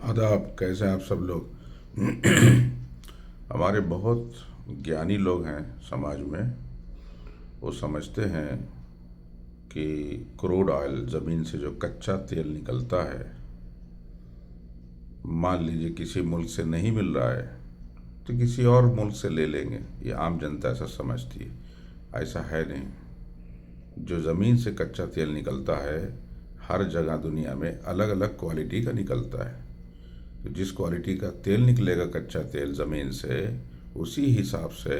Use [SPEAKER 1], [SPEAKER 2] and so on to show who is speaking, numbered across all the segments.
[SPEAKER 1] आदाब, कैसे हैं आप सब लोग। हमारे बहुत ज्ञानी लोग हैं समाज में। वो समझते हैं कि क्रूड ऑयल, ज़मीन से जो कच्चा तेल निकलता है, मान लीजिए किसी मुल्क से नहीं मिल रहा है तो किसी और मुल्क से ले लेंगे। ये आम जनता ऐसा समझती है। ऐसा है नहीं। जो ज़मीन से कच्चा तेल निकलता है, हर जगह दुनिया में अलग अलग क्वालिटी का निकलता है। तो जिस क्वालिटी का तेल निकलेगा, कच्चा तेल ज़मीन से, उसी हिसाब से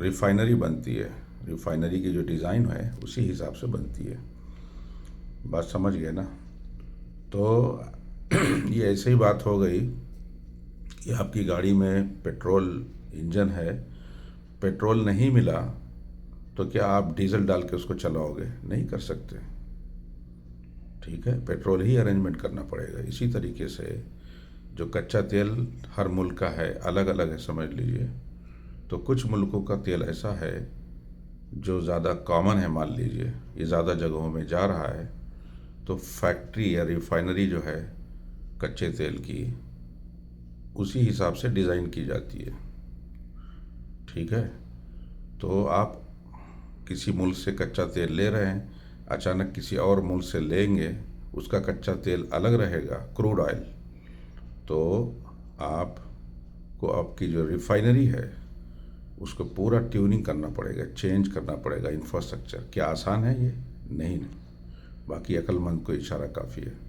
[SPEAKER 1] रिफाइनरी बनती है। रिफाइनरी की जो डिज़ाइन है उसी हिसाब से बनती है। बात समझ गए ना। तो ये ऐसे ही बात हो गई कि आपकी गाड़ी में पेट्रोल इंजन है, पेट्रोल नहीं मिला तो क्या आप डीजल डाल के उसको चलाओगे? नहीं कर सकते। ठीक है, पेट्रोल ही अरेंजमेंट करना पड़ेगा। इसी तरीके से जो कच्चा तेल हर मुल्क का है, अलग अलग है, समझ लीजिए। तो कुछ मुल्कों का तेल ऐसा है जो ज़्यादा कॉमन है, मान लीजिए ये ज़्यादा जगहों में जा रहा है, तो फैक्ट्री या रिफाइनरी जो है कच्चे तेल की, उसी हिसाब से डिज़ाइन की जाती है। ठीक है। तो आप किसी मुल्क से कच्चा तेल ले रहे हैं, अचानक किसी और मुल्क से लेंगे, उसका कच्चा तेल अलग रहेगा, क्रूड ऑयल। तो आपको आपकी जो रिफाइनरी है उसको पूरा ट्यूनिंग करना पड़ेगा, चेंज करना पड़ेगा इंफ्रास्ट्रक्चर। क्या आसान है ये? नहीं। बाकी अक्लमंद को इशारा काफ़ी है।